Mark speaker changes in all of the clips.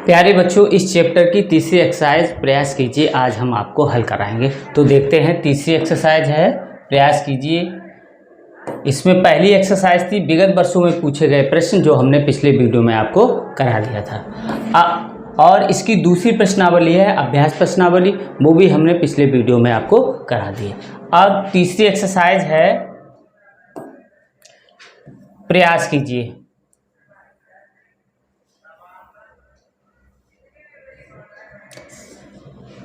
Speaker 1: प्यारे बच्चों, इस चैप्टर की तीसरी एक्सरसाइज प्रयास कीजिए आज हम आपको हल कराएंगे। तो देखते हैं, तीसरी एक्सरसाइज है प्रयास कीजिए। इसमें पहली एक्सरसाइज थी विगत वर्षों में पूछे गए प्रश्न, जो हमने पिछले वीडियो में आपको करा दिया था। और इसकी दूसरी प्रश्नावली है अभ्यास प्रश्नावली, वो भी हमने पिछले वीडियो में आपको करा दी। अब तीसरी एक्सरसाइज है प्रयास कीजिए।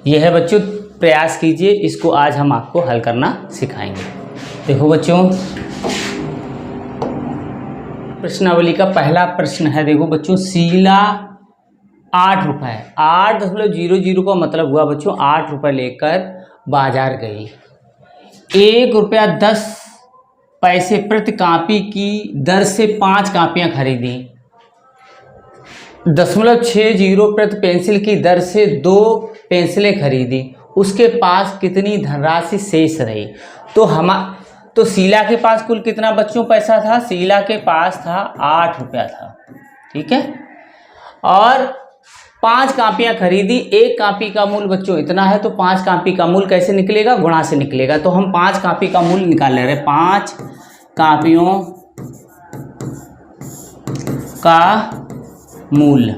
Speaker 1: यह है बच्चों प्रयास कीजिए, इसको आज हम आपको हल करना सिखाएंगे। देखो बच्चों, प्रश्नावली का पहला प्रश्न है। देखो बच्चों, शीला 8 रुपये 8.00 का मतलब हुआ बच्चों 8 रुपये लेकर बाजार गई। 1 रुपया 10 पैसे प्रति कापी की दर से 5 कापियाँ खरीदी। 0.60 प्रति पेंसिल की दर से 2 पेंसिलें खरीदी। उसके पास कितनी धनराशि शेष रही? तो शीला के पास कुल कितना बच्चों पैसा था? शीला के पास था 8 रुपया था, ठीक है। और 5 कापियां खरीदी। एक कापी का मूल्य बच्चों इतना है, तो 5 कापी का मूल्य कैसे निकलेगा? गुणा से निकलेगा। तो हम 5 कापी का मूल्य निकाल ले रहे हैं। 5 कापियों का मूल्य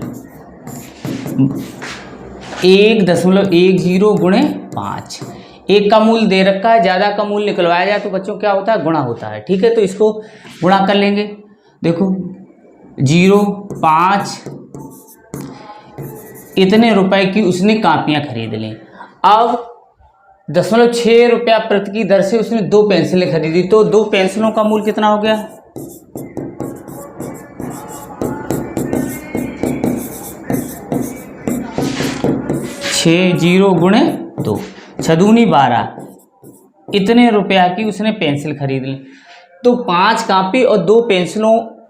Speaker 1: 1.10 गुणे 5। एक का मूल्य दे रखा है, ज़्यादा का मूल्य निकलवाया जाए तो बच्चों क्या होता है? गुणा होता है, ठीक है। तो इसको गुणा कर लेंगे। देखो 0.5 इतने रुपए की उसने कापियाँ खरीद ली। अब 0.6 रुपया प्रति की दर से उसने 2 पेंसिलें खरीदी। तो 2 पेंसिलों का मूल्य कितना हो गया? 60 गुणे 2, 6 दूनी 12। इतने रुपया की उसने पेंसिल खरीद ली। तो 5 कापी और 2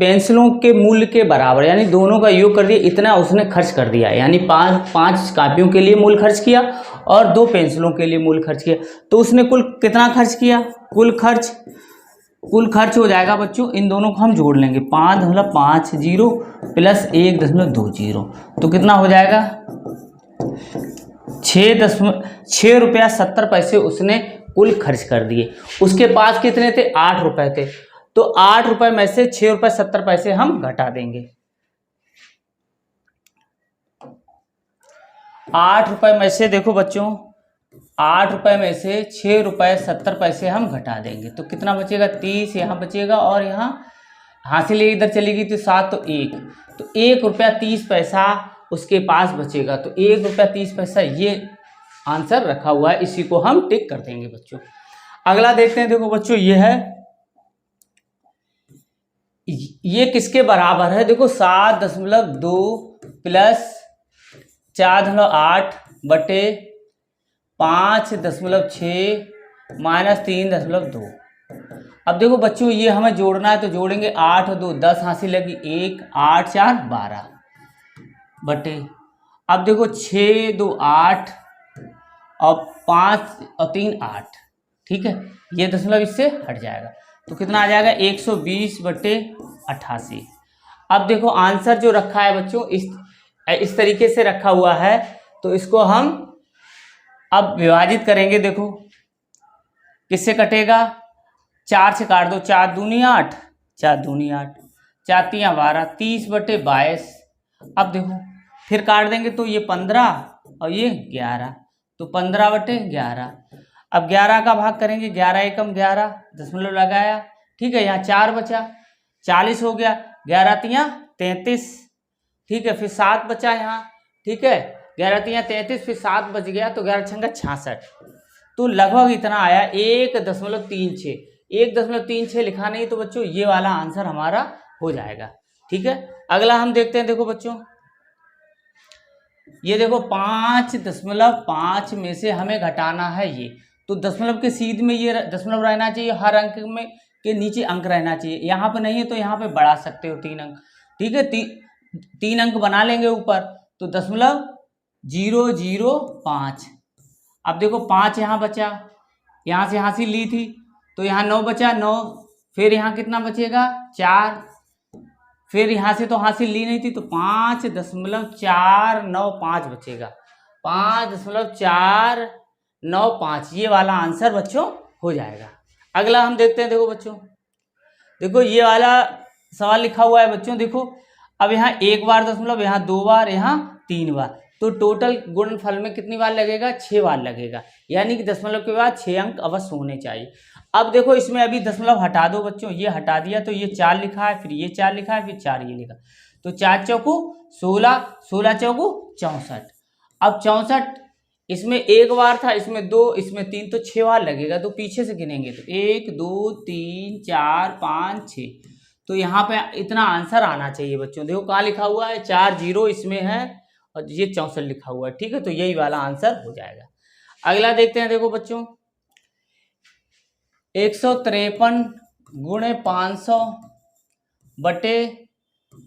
Speaker 1: पेंसिलों के मूल्य के बराबर, यानी दोनों का योग कर दिया, इतना उसने खर्च कर दिया। यानी 5 कापियों के लिए मूल्य खर्च किया और 2 पेंसिलों के लिए मूल्य खर्च किया। तो उसने कुल कितना खर्च किया? कुल खर्च हो जाएगा बच्चों, इन दोनों को हम जोड़ लेंगे। 5.50 प्लस 1.20, तो कितना हो जाएगा? 6 रुपया 70 पैसे उसने कुल खर्च कर दिए। उसके पास कितने थे? 8 रुपए थे। तो 8 रुपए में से 6 रुपये 70 पैसे हम घटा देंगे। 8 रुपए में से देखो बच्चों, 8 रुपए में से 6 रुपये 70 पैसे हम घटा देंगे। तो कितना बचेगा? 30 यहाँ बचेगा, और यहाँ हासिल इधर चलेगी तो 7, तो 1। तो 1 रुपया 30 पैसा उसके पास बचेगा। तो 1 रुपया 30 पैसा ये आंसर रखा हुआ है, इसी को हम टिक कर देंगे बच्चों। अगला देखते हैं। देखो बच्चों, ये किसके बराबर है? देखो 7.2 प्लस 4.8 बटे 5.6 माइनस 3.2। अब देखो बच्चों, ये हमें जोड़ना है, तो जोड़ेंगे। 8 और 2 10 हासिल लगी 1, 8 4 12 बटे। अब देखो 6 2 8 और 5 और 3 8, ठीक है। ये दशमलव इससे हट जाएगा, तो कितना आ जाएगा? 120 बटे 88। अब देखो आंसर जो रखा है बच्चों, इस तरीके से रखा हुआ है, तो इसको हम अब विभाजित करेंगे। देखो किससे कटेगा? 4 से काट दो। 4 दूनी 8, 4 दूनी 8, 4 तियां 12, 30 बटे 22। अब देखो फिर काट देंगे, तो ये 15 और ये 11, तो 15 बटे 11। अब 11 का भाग करेंगे, 11 एकम 11, दशमलव लगाया, ठीक है। यहाँ 4 बचा, 40 हो गया। 11 तियां 33, ठीक है। फिर 7 बचा यहाँ, ठीक है। 11 तियां 33, फिर 7 बच गया, तो 11 छंगा 66। तो लगभग इतना आया 1.36। 1.36 लिखा नहीं तो बच्चों ये वाला आंसर हमारा हो जाएगा, ठीक है। अगला हम देखते हैं। देखो बच्चों, ये देखो 5.5 में से हमें घटाना है ये, तो दशमलव के सीध में ये दशमलव रहना चाहिए। हर अंक में के नीचे अंक रहना चाहिए। यहाँ पे नहीं है तो यहाँ पे बढ़ा सकते हो 3 अंक, ठीक है। 3 अंक बना लेंगे ऊपर, तो 0.005। अब देखो 5 यहाँ बचा, यहाँ से हासिल ली थी, तो यहाँ 9 बचा, 9। फिर यहाँ कितना बचेगा? 4, फिर यहाँ से तो हासिल ली नहीं थी, तो 5.495 बचेगा, 5.495 ये वाला आंसर बच्चों हो जाएगा। अगला हम देखते हैं, देखो बच्चों, देखो ये वाला सवाल लिखा हुआ है बच्चों, देखो अब यहाँ एक बार दशमलव, यहाँ दो बार, यहाँ तीन बार, तो टोटल गुणनफल में कितनी बार लगेगा, 6 बार लगेगा, यानी कि दशमलव के बाद 6 अंक अवश्य होने चाहिए। अब देखो इसमें अभी दशमलव हटा दो बच्चों, ये हटा दिया तो ये 4 लिखा है, फिर ये 4 लिखा है, फिर 4 ये लिखा, तो 4 चौकू 16, 16 चौकू 64। अब 64 इसमें एक बार था, इसमें 2, इसमें 3, तो 6 बार लगेगा, तो पीछे से गिनेंगे तो 1 2 3 4 5 6, तो यहाँ पे इतना आंसर आना चाहिए बच्चों। देखो कहाँ लिखा हुआ है, 4 0 इसमें है और ये 64 लिखा हुआ है, ठीक है, तो यही वाला आंसर हो जाएगा। अगला देखते हैं, देखो बच्चों 153 गुणे 500 बटे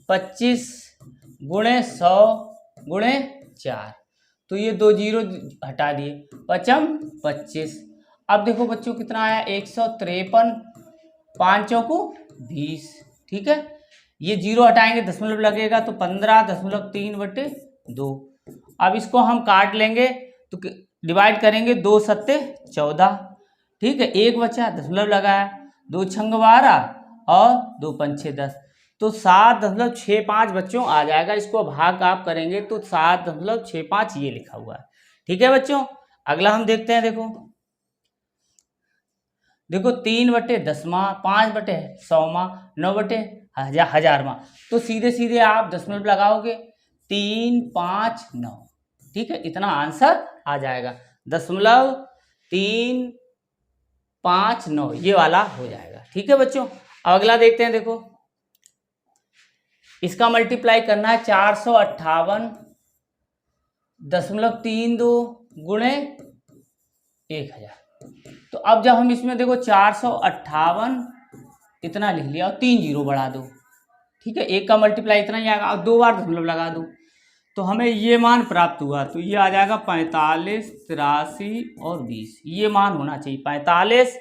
Speaker 1: 25 गुणे 100 गुणे 4, तो ये 2 जीरो हटा दिए, 5 25। अब देखो बच्चों कितना आया, 153, 5 चौकू 20, ठीक है, ये जीरो हटाएंगे दशमलव लगेगा, तो 15.3 बटे 2। अब इसको हम काट लेंगे तो डिवाइड करेंगे, 2 सत्ते 14, ठीक है, एक बचा दशमलव लगाया, 2 छंग 12 और 2 पंछे 10, तो 7.65 बच्चों आ जाएगा। इसको भाग आप करेंगे तो 7.65 ये लिखा हुआ है, ठीक है बच्चों। अगला हम देखते हैं, देखो 3 बटे 10वां, 5 बटे 100वां, 9 बटे 1000वां, तो सीधे सीधे आप दशमलव लगाओगे, 3 5 9, ठीक है, इतना आंसर आ जाएगा, 0.3 5 9 ये वाला हो जाएगा, ठीक है बच्चों। अब अगला देखते हैं, देखो इसका मल्टीप्लाई करना है 458.32 गुणे 1000, तो अब जब हम इसमें देखो 458 इतना लिख लिया और 3 जीरो बढ़ा दो, ठीक है, एक का मल्टीप्लाई इतना ही आएगा, और 2 बार दशमलव लगा दो, तो हमें ये मान प्राप्त हुआ, तो ये आ जाएगा 45 83 और 20, ये मान होना चाहिए, 45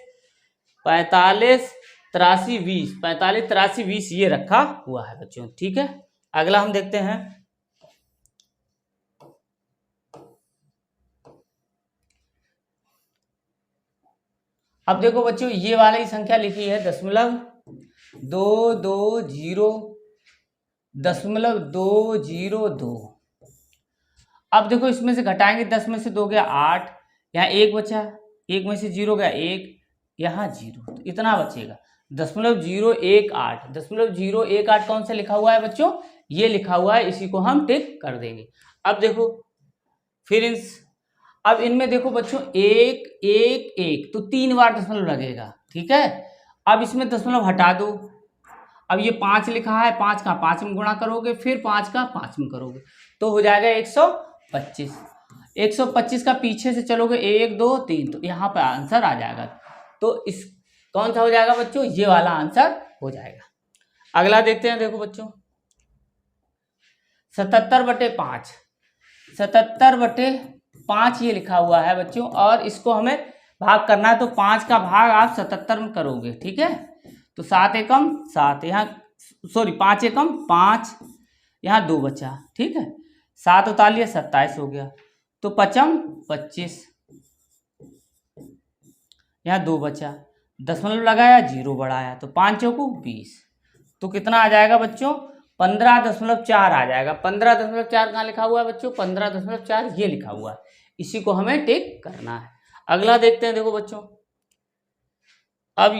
Speaker 1: 83 20, 45 83 20 ये रखा हुआ है बच्चों, ठीक है। अगला हम देखते हैं, अब देखो बच्चों ये वाली संख्या लिखी है 0.202, अब देखो इसमें से घटाएंगे, 10 में से 2 गया 8, यहाँ 1 बचा, 1 में से 0 गया 1, यहाँ 0, तो इतना बचेगा 0.018, 0.018 कौन सा लिखा हुआ है बच्चों, ये लिखा हुआ है, इसी को हम टिक कर देंगे। अब देखो फिर अब इनमें देखो बच्चों 1 1 1, तो 3 बार दशमलव लगेगा, ठीक है। अब इसमें दशमलव हटा दो, अब ये 5 लिखा है, 5 का 5 में गुणा करोगे, फिर 5 का 5 में करोगे, तो हो जाएगा 125। 125 का पीछे से चलोगे 1 2 3, तो यहाँ पर आंसर आ जाएगा, तो इस कौन सा हो जाएगा बच्चों, ये वाला आंसर हो जाएगा। अगला देखते हैं, देखो बच्चों 77/5, 77/5 ये लिखा हुआ है बच्चों, और इसको हमें भाग करना है, तो 5 का भाग आप 77 में करोगे, ठीक है, तो 7 एकम 7, यहाँ सॉरी 5 एकम 5, यहाँ 2 बचा, ठीक है, 7 उतार 27 हो गया, तो 5 25, यहाँ 2 बचा, दशमलव लगाया 0 बढ़ाया, तो 5 चौकू 20, तो कितना आ जाएगा बच्चों, 15.4 आ जाएगा। 15.4 कहाँ लिखा हुआ है बच्चों, 15.4 ये लिखा हुआ है, इसी को हमें टिक करना है। अगला देखते हैं, देखो बच्चों अब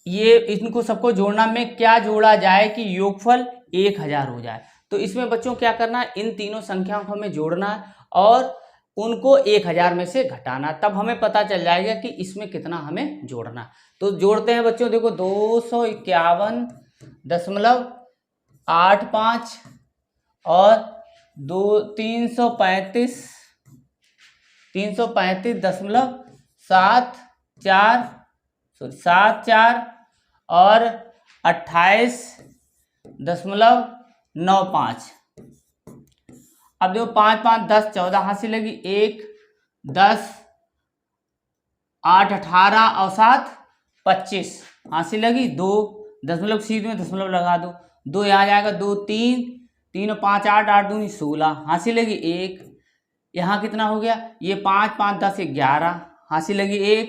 Speaker 1: ये इनको सबको जोड़ना में क्या जोड़ा जाए कि योगफल 1000 हो जाए, तो इसमें बच्चों क्या करना है, इन तीनों संख्याओं को हमें जोड़ना है और उनको 1000 में से घटाना, तब हमें पता चल जाएगा कि इसमें कितना हमें जोड़ना। तो जोड़ते हैं बच्चों, देखो 251.85 और 335.74 और 28.95। अब देखो 5 5 10 14 हासिल लगी, 1 10 8 18 और 7 25 हासिल लगी, 2 दशमलव सीध में दशमलव लगा दो, 2 यहाँ जाएगा, 2 3, 3 और 5 8, 8 दूनी 16, हासिल लगी 1। यहाँ कितना हो गया, ये 5 5 10 11, हासिल लगी 1।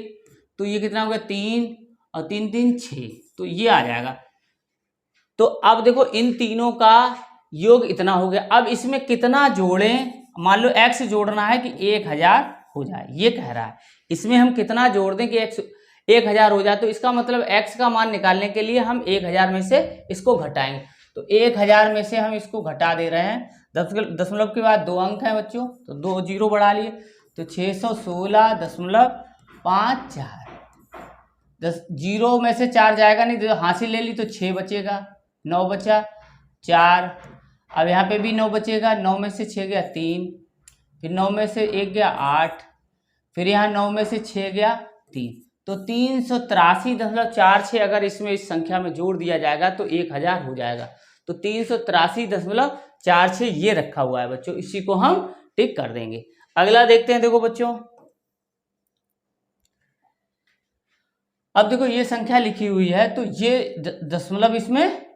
Speaker 1: तो ये कितना हो गया 3 और 3 3 6, तो ये आ जाएगा। तो अब देखो इन तीनों का योग इतना हो गया। अब इसमें कितना जोड़ें, मान लो x जोड़ना है कि 1000 हो जाए, ये कह रहा है। इसमें हम कितना जोड़ दें कि x 1000 हो जाए। तो इसका मतलब x का मान निकालने के लिए हम 1000 में से इसको घटाएंगे। तो 1000 में से हम इसको घटा दे रहे हैं। दशमलव के बाद 2 अंक हैं बच्चों, तो 2 जीरो बढ़ा लिए, तो 616.54। 10 जीरो में से 4 जाएगा नहीं, तो हासिल ले ली तो 6 बचेगा, 9 बचा 4। अब यहाँ पे भी 9 बचेगा, 9 में से 6 गया 3, फिर 9 में से 1 गया 8, फिर यहाँ 9 में से 6 गया 3। तो 383.46 अगर इसमें इस संख्या में जोड़ दिया जाएगा तो 1000 हो जाएगा। तो 383.46 ये रखा हुआ है बच्चों, इसी को हम टिक कर देंगे। अगला देखते हैं, देखो बच्चों, अब देखो ये संख्या लिखी हुई है, तो ये दशमलव इसमें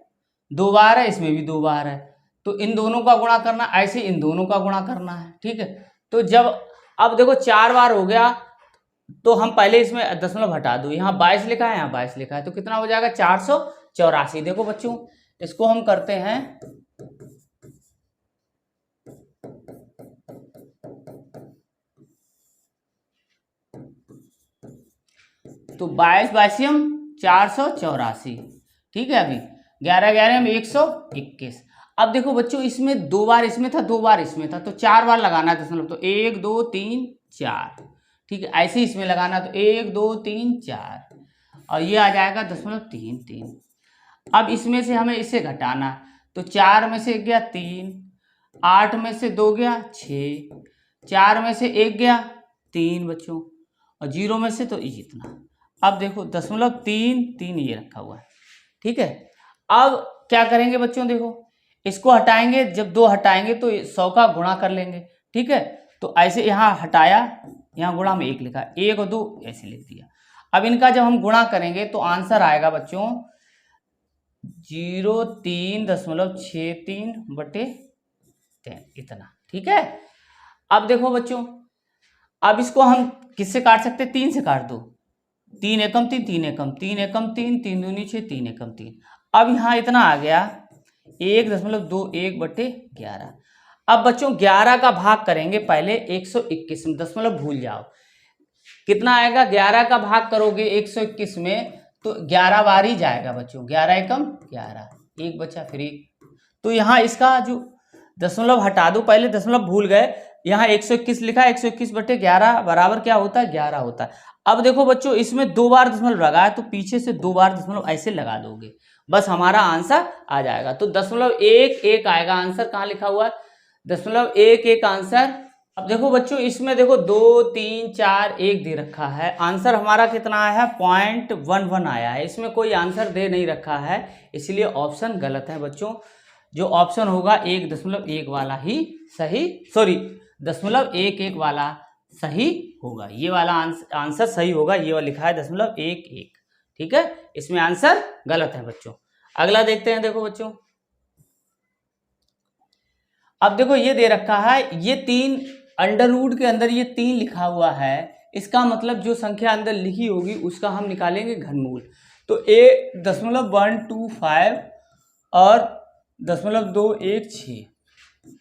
Speaker 1: 2 बार है, इसमें भी 2 बार है, तो इन दोनों का गुणा करना, ऐसे इन दोनों का गुणा करना है, ठीक है। तो जब अब देखो 4 बार हो गया, तो हम पहले इसमें दशमलव हटा दो, यहाँ 22 लिखा है, यहाँ 22 लिखा है, तो कितना हो जाएगा 484। देखो बच्चों इसको हम करते हैं, तो 22 22 484, ठीक है। अभी 11 11 में 121। अब देखो बच्चों इसमें 2 बार इसमें था, 2 बार इसमें था, तो 4 बार लगाना है दशमलव, तो 1 2 3 4, ठीक है। ऐसे ही इसमें लगाना, तो 1 2 3 4, और ये आ जाएगा दशमलव 3 3। अब इसमें से हमें इसे घटाना, तो 4 में से 1 गया 3, 8 में से 2 गया 6, 4 में से 1 गया 3 बच्चों, और 0 में से तो इतना। अब देखो दशमलव 3 3 ये रखा हुआ है, ठीक है। अब क्या करेंगे बच्चों, देखो इसको हटाएंगे, जब 2 हटाएंगे तो 100 का गुणा कर लेंगे, ठीक है। तो ऐसे यहाँ हटाया, यहाँ गुणा में 1 लिखा, 1 और 2 ऐसे लिख दिया। अब इनका जब हम गुणा करेंगे तो आंसर आएगा बच्चों 03.63/10 इतना, ठीक है। अब देखो बच्चों, अब इसको हम किससे काट सकते हैं, 3 से काट दो, 3 एकम 3, 3 एकम 3, एकम 3, 3 दूनी 6, 3 एकम 3। अब यहाँ इतना आ गया 1.21/11। अब बच्चों 11 का भाग करेंगे पहले 121 में, दशमलव भूल जाओ, कितना आएगा, 11 का भाग करोगे 121 में तो 11 बार ही जाएगा बच्चों, 11 एकम 11, 1 बचा फिर 1। तो यहाँ इसका जो दशमलव हटा दो, पहले दशमलव भूल गए, यहाँ 121 लिखा है, 121/11 बराबर क्या होता है, 11 होता है। अब देखो बच्चों इसमें 2 बार दशमलव लगा है, तो पीछे से 2 बार दशमलव ऐसे लगा दोगे, बस हमारा आंसर आ जाएगा। तो 0.11 आएगा आंसर, कहाँ लिखा हुआ है 0.11 आंसर। अब देखो बच्चों इसमें देखो 2 3 4 1 दे रखा है, आंसर हमारा कितना आया है 0.11 आया है, इसमें कोई आंसर दे नहीं रखा है, इसलिए ऑप्शन गलत है बच्चों। जो ऑप्शन होगा 1.1 वाला ही सही, सॉरी 0.11 वाला सही होगा, ये वाला आंसर सही होगा, ये वाला लिखा है 0.11, ठीक है। इसमें आंसर गलत है बच्चों। अगला देखते हैं, देखो बच्चों अब देखो ये दे रखा है, ये 3 अंडर रूट के अंदर ये 3 लिखा हुआ है, इसका मतलब जो संख्या अंदर लिखी होगी उसका हम निकालेंगे घनमूल। तो 1.125 और 0.216,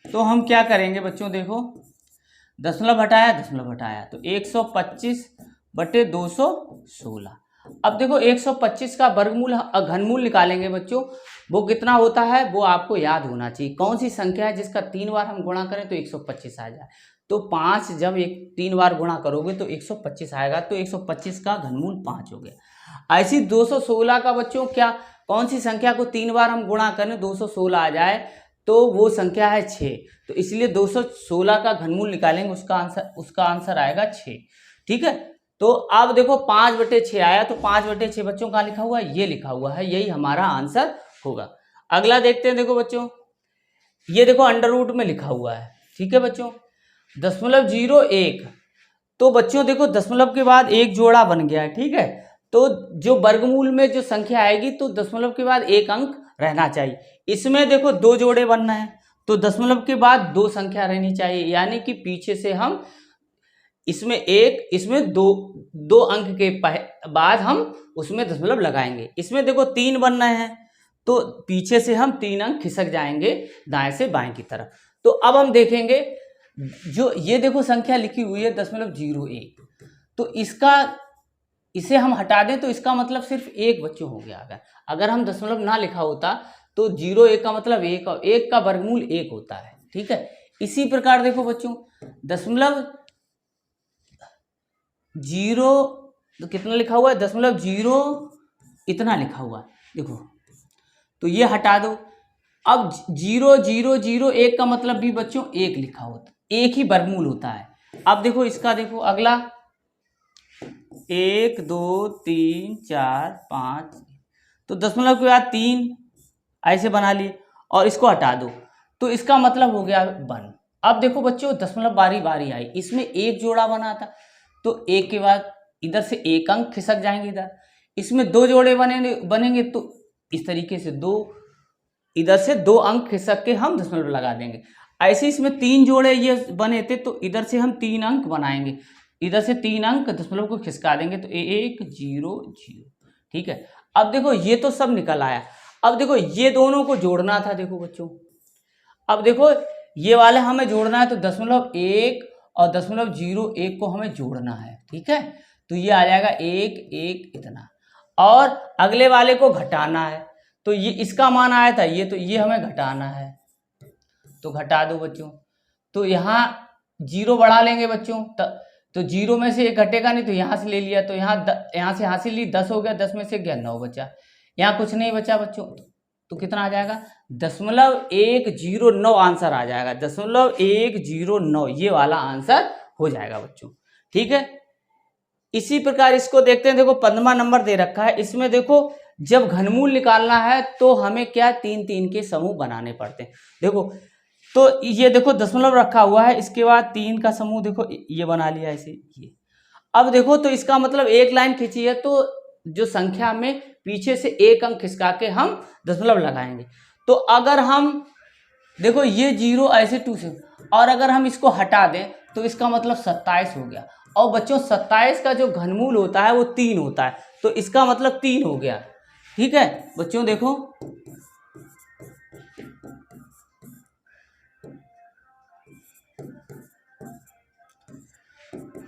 Speaker 1: तो हम क्या करेंगे बच्चों, देखो दशमलव हटाया, तो 125/216। अब देखो 125 का वर्गमूल घनमूल निकालेंगे बच्चों, वो कितना होता है वो आपको याद होना चाहिए। कौन सी संख्या है जिसका 3 बार हम गुणा करें तो 125 आ जाए, तो 5 जब 3 बार गुणा करोगे तो 125 आएगा, तो 125 का घनमूल 5 हो गया। ऐसी 216 का बच्चों क्या, कौन सी संख्या को 3 बार हम गुणा करें 216 आ जाए, तो वो संख्या है 6, तो इसलिए 216 का घनमूल निकालेंगे, उसका आंसर आएगा 6, ठीक है। तो अब देखो 5/6 आया, तो 5/6 बच्चों का लिखा हुआ है, ये लिखा हुआ है, यही हमारा आंसर होगा। अगला देखते हैं, देखो बच्चों ये देखो अंडर रूट में लिखा हुआ है, ठीक है बच्चों 0.01, तो बच्चों देखो दशमलव के बाद एक जोड़ा बन गया है, ठीक है। तो जो वर्गमूल में जो संख्या आएगी तो दशमलव के बाद एक अंक रहना चाहिए। इसमें देखो दो जोड़े बनना है तो दशमलव के बाद दो संख्या रहनी चाहिए, यानी कि पीछे से हम इसमें एक, इसमें दो अंक के बाद हम उसमें दशमलव लगाएंगे। इसमें देखो 3 बनना है तो पीछे से हम 3 अंक खिसक जाएंगे दाएं से बाएं की तरफ। तो अब हम देखेंगे जो ये देखो संख्या लिखी हुई है 0.01, तो इसे हम हटा दें तो इसका मतलब सिर्फ एक बच्चों हो गया। अगर हम दशमलव ना लिखा होता तो 0.1 का मतलब 1 और 1 का वर्गमूल 1 होता है। ठीक है, इसी प्रकार देखो बच्चों 0.0 तो कितना लिखा हुआ है, 0.0 इतना लिखा हुआ है देखो, तो ये हटा दो। अब 0.001 का मतलब भी बच्चों 1 लिखा होता, एक ही वर्गमूल होता है। अब देखो इसका देखो अगला 1 2 3 4 5, तो दशमलव के बाद 3 ऐसे बना लिए और इसको हटा दो तो इसका मतलब हो गया 1। अब देखो बच्चों दशमलव बारी बारी आई, इसमें एक जोड़ा बना था तो एक के बाद इधर से एक अंक खिसक जाएंगे इधर। इसमें दो जोड़े बनेंगे तो इस तरीके से इधर से 2 अंक खिसक के हम दशमलव लगा देंगे। ऐसे इसमें 3 जोड़े ये बने थे तो इधर से हम 3 अंक बनाएंगे, इधर से 3 अंक दशमलव को खिसका देंगे तो 1 0 0। ठीक है, अब देखो ये तो सब निकल आया। अब देखो ये दोनों को जोड़ना था देखो बच्चों, अब देखो ये वाले हमें जोड़ना है तो 0.1 और 0.01 को हमें जोड़ना है। ठीक है, तो ये आ जाएगा 1 1 इतना, और अगले वाले को घटाना है तो ये इसका मान आया था ये, तो ये हमें घटाना है तो घटा दो बच्चों। तो यहाँ 0 बढ़ा लेंगे बच्चों, तो 0 में से एक घटेगा नहीं तो यहाँ से ले लिया, तो यहाँ से हासिल ली 10 हो गया, 10 में से गया 9 बचा, यहाँ कुछ नहीं बचा बच्चों, तो कितना आ जाएगा 0.109 आंसर आ जाएगा, 0.109 ये वाला आंसर हो जाएगा बच्चों। ठीक है, इसी प्रकार इसको देखते हैं। देखो 15वां नंबर दे रखा है, इसमें देखो जब घनमूल निकालना है तो हमें क्या 3 3 के समूह बनाने पड़ते हैं। देखो तो ये देखो दशमलव रखा हुआ है, इसके बाद 3 का समूह देखो ये बना लिया ऐसे ये। अब देखो तो इसका मतलब एक लाइन खींची है तो जो संख्या में पीछे से एक अंक खिसका के हम दशमलव लगाएंगे। तो अगर हम देखो ये 0 ऐसे 2 से, और अगर हम इसको हटा दें तो इसका मतलब 27 हो गया। और बच्चों 27 का जो घनमूल होता है वो 3 होता है, तो इसका मतलब 3 हो गया। ठीक है बच्चों, देखो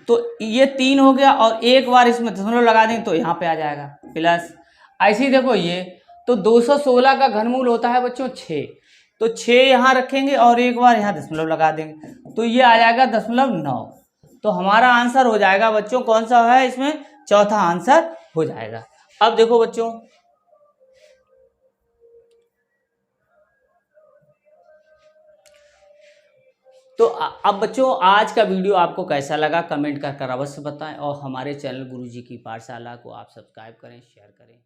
Speaker 1: तो ये 3 हो गया और एक बार इसमें दशमलव लगा दें तो यहाँ पे आ जाएगा प्लस। ऐसे ही देखो ये तो 216 का घनमूल होता है बच्चों 6, तो 6 यहाँ रखेंगे और एक बार यहाँ दशमलव लगा देंगे तो ये आ जाएगा 0.9। तो हमारा आंसर हो जाएगा बच्चों कौन सा है, इसमें चौथा आंसर हो जाएगा। अब देखो बच्चों तो अब बच्चों आज का वीडियो आपको कैसा लगा कमेंट कर अवश्य बताएं, और हमारे चैनल गुरुजी की पाठशाला को आप सब्सक्राइब करें, शेयर करें।